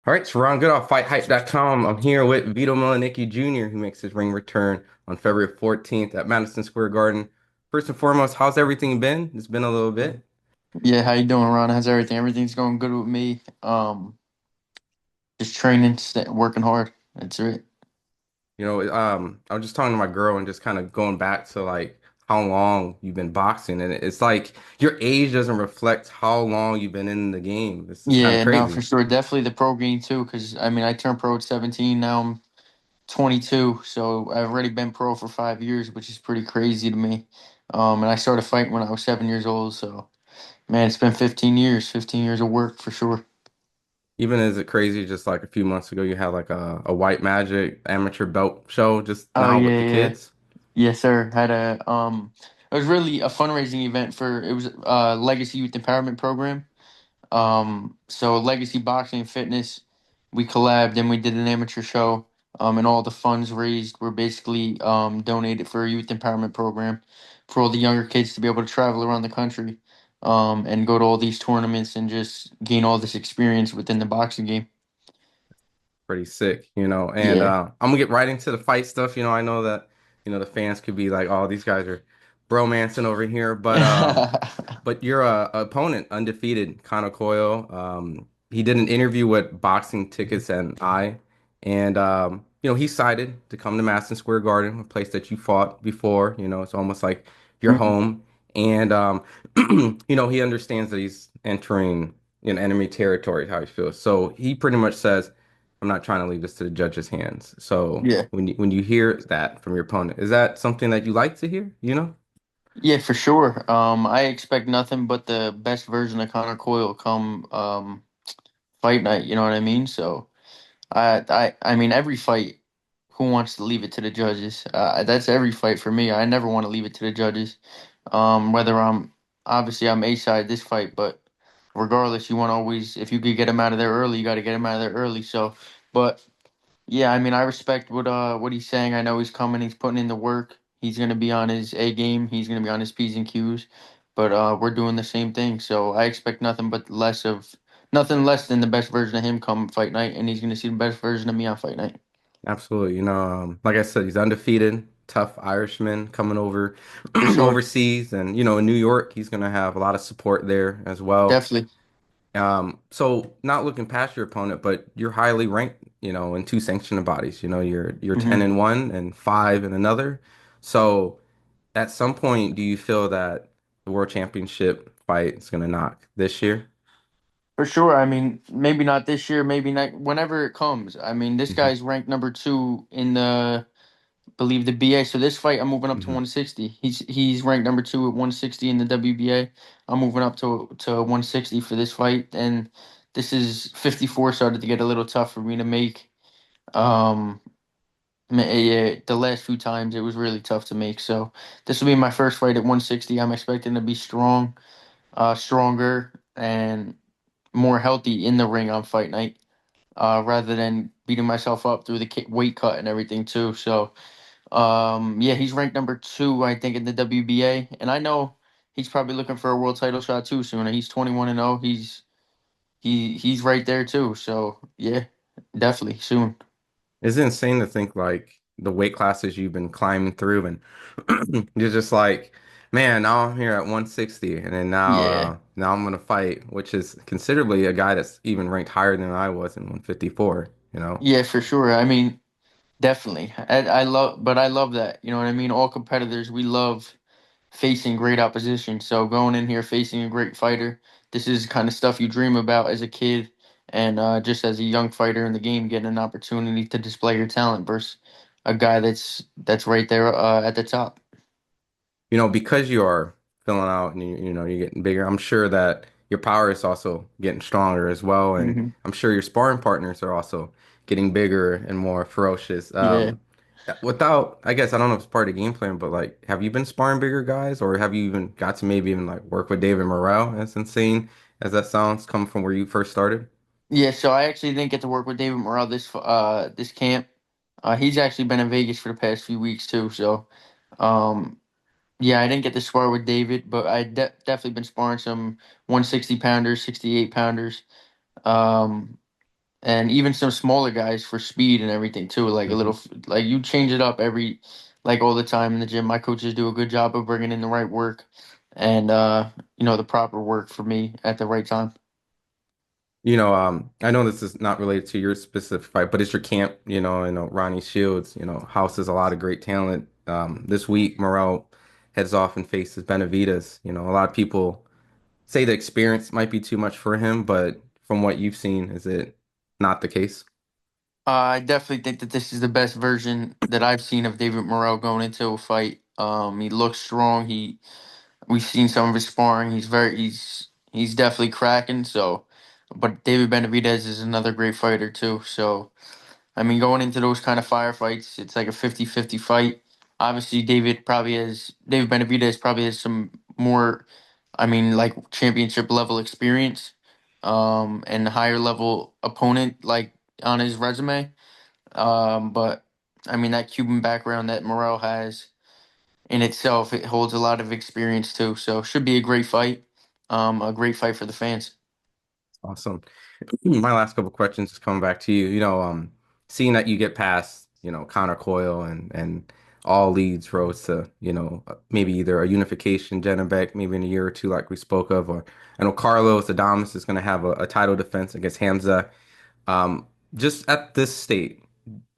All right, so Ron Goodall, FightHype.com. I'm here with Vito Mielnicki Jr., who makes his ring return on February 14th at Madison Square Garden. First and foremost, how's everything been? It's been a little bit. Yeah, how you doing, Ron? How's everything? Everything's going good with me. Just training, working hard. That's it. I was just talking to my girl and just kind of going back to like how long you've been boxing, and it's like your age doesn't reflect how long you've been in the game. It's kind of Yeah, no, for crazy. sure. Definitely the pro game too, because I mean, I turned pro at 17. Now I'm 22, so I've already been pro for 5 years, which is pretty crazy to me. And I started fighting when I was 7 years old. So, man, it's been 15 years. 15 years of work for sure. Even as it crazy, just like a few months ago, you had like a White Magic amateur belt show just Oh now with yeah, the yeah. kids. Yes, sir. Had a. It was really a fundraising event for. It was a Legacy Youth Empowerment Program. So Legacy Boxing and Fitness, we collabed and we did an amateur show. And all the funds raised were basically donated for a youth empowerment program for all the younger kids to be able to travel around the country, and go to all these tournaments and just gain all this experience within the boxing game. Pretty sick. And Yeah. I'm gonna get right into the fight stuff. I know that the fans could be like, "Oh, these guys are bromancing over here," but your opponent, undefeated, Conor Coyle, he did an interview with Boxing Tickets and and he cited to come to Madison Square Garden, a place that you fought before. It's almost like your Mhm. home, and he understands that he's entering in enemy territory, how he feels. So he pretty much says, I'm not trying to leave this to the judge's hands. So Yeah. when you hear that from your opponent, is that something that you like to hear? Yeah, for sure. I expect nothing but the best version of Connor Coyle come fight night, you know what I mean? So I mean, every fight, who wants to leave it to the judges? That's every fight for me. I never want to leave it to the judges. Whether I'm A side this fight, but regardless, you want to always, if you could get him out of there early, you got to get him out of there early. So, but yeah, I mean, I respect what he's saying. I know he's coming. He's putting in the work. He's gonna be on his A game. He's gonna be on his P's and Q's. But we're doing the same thing. So I expect nothing less than the best version of him come fight night, and he's gonna see the best version of me on fight night. Absolutely. Like I said, he's undefeated, tough Irishman coming over For sure. overseas, and in New York, he's gonna have a lot of support there as well. Definitely. So not looking past your opponent, but you're highly ranked, in two sanctioned bodies. You're 10 Hmm. in one and 5 in another. So at some point, do you feel that the world championship fight is gonna knock this year? For sure. I mean, maybe not this year, maybe not whenever it comes. I mean, this Hmm. guy's ranked number two in the believe the BA. So this fight, I'm moving up to Hmm. 160. He's ranked number two at 160 in the WBA. I'm moving up to 160 for this fight, and this is 54 started to get a little tough for me to make. Um, yeah, the last few times it was really tough to make. So this will be my first fight at 160. I'm expecting to be strong, stronger, and more healthy in the ring on fight night, rather than beating myself up through the weight cut and everything too. So. Yeah, he's ranked number two, I think, in the WBA, and I know he's probably looking for a world title shot too soon. He's 21-0. He's right there too. So yeah, definitely soon. It's insane to think like the weight classes you've been climbing through, and you're just like, man, now I'm here at 160, and then now Yeah, now I'm gonna fight, which is considerably a guy that's even ranked higher than I was in 154. yeah, for sure. I mean, definitely. I love that. You know what I mean? All competitors, we love facing great opposition. So going in here facing a great fighter, this is kind of stuff you dream about as a kid, and just as a young fighter in the game, getting an opportunity to display your talent versus a guy that's right there at the top. Because you are filling out and you're getting bigger, I'm sure that your power is also getting stronger as well. And Hmm. I'm sure your sparring partners are also getting bigger and more ferocious. Yeah. I guess, I don't know if it's part of the game plan, but like, have you been sparring bigger guys, or have you even got to maybe even like work with David Morrell, as insane as that sounds, come from where you first started? Yeah, so I actually didn't get to work with David Morrell this camp. He's actually been in Vegas for the past few weeks too. So um, yeah, I didn't get to spar with David, but definitely been sparring some 160 pounders, 68 pounders. Um, and even some smaller guys for speed and everything too. Like a Hmm. little, like you change it up like all the time in the gym. My coaches do a good job of bringing in the right work and the proper work for me at the right time. I know this is not related to your specific fight, but it's your camp, Ronnie Shields, houses a lot of great talent. This week, Morrell heads off and faces Benavidez. A lot of people say the experience might be too much for him, but from what you've seen, is it not the case? I definitely think that this is the best version that I've seen of David Morrell going into a fight. He looks strong. We've seen some of his sparring. He's definitely cracking. So, but David Benavidez is another great fighter too. So, I mean, going into those kind of firefights, it's like a 50-50 fight. Obviously, David Benavidez probably has some more, I mean, like championship level experience, and higher level opponent like on his resume. But I mean, that Cuban background that Morrell has in itself, it holds a lot of experience too. So should be a great fight. A great fight for the fans. Awesome. My last couple questions is coming back to you. Seeing that you get past, Conor Coyle and all leads roads to, maybe either a unification, Beck, maybe in a year or two, like we spoke of, or I know Carlos Adames is going to have a title defense against Hamza. Um, just at this state,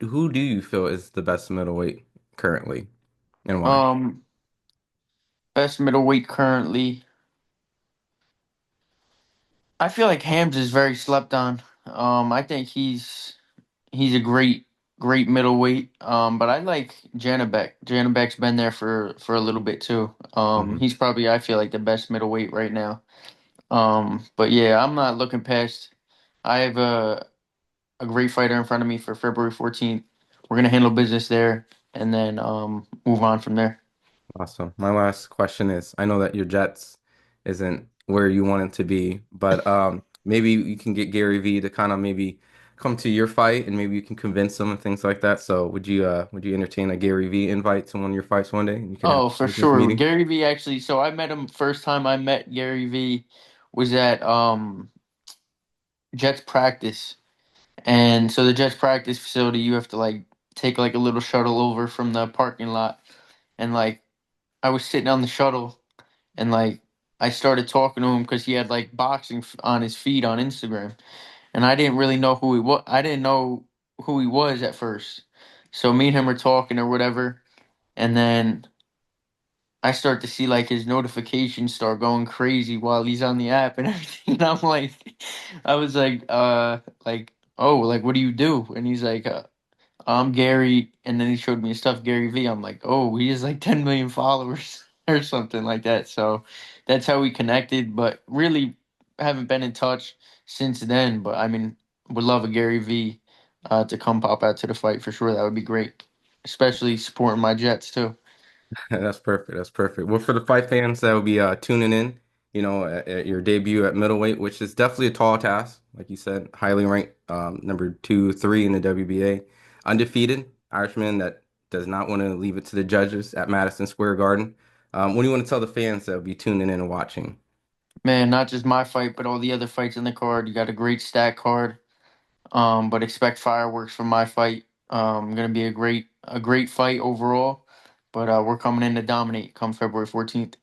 who do you feel is the best middleweight currently, and why? Um, Best middleweight currently. I feel like Hams is very slept on. I think he's a great middleweight. But I like Janabek. Janabek's been there for a little bit too. Hmm. He's probably I feel like the best middleweight right now. But yeah, I'm not looking past. I have a great fighter in front of me for February 14th. We're gonna handle business there and then move on from there. Awesome. My last question is, I know that your Jets isn't where you want it to be, but maybe you can get Gary V to kind of maybe come to your fight and maybe you can convince him and things like that. So would you entertain a Gary V invite to one of your fights one day and you can have Oh, a for business sure. meeting? Gary V actually, so I met him first time I met Gary V was at Jets practice. And so the Jets practice facility, you have to like take like a little shuttle over from the parking lot. And like I was sitting on the shuttle and like I started talking to him because he had like boxing on his feed on Instagram. And I didn't really know who he was. I didn't know who he was at first. So me and him were talking or whatever. And then I start to see like his notifications start going crazy while he's on the app and everything. And I'm like, I was like, oh, like, what do you do? And he's like, I'm Gary. And then he showed me his stuff, Gary V. I'm like, oh, he has like 10 million followers or something like that. So that's how we connected, but really haven't been in touch since then. But I mean, would love a Gary V to come pop out to the fight for sure. That would be great, especially supporting my Jets too. That's perfect. That's perfect. Well, for the fight fans that will be tuning in, at your debut at middleweight, which is definitely a tall task, like you said, highly ranked, number two, three in the WBA, undefeated Irishman that does not want to leave it to the judges at Madison Square Garden. What do you want to tell the fans that will be tuning in and watching? Man, not just my fight, but all the other fights in the card. You got a great stat card. But expect fireworks from my fight. Gonna be a great fight overall. But we're coming in to dominate come February 14th.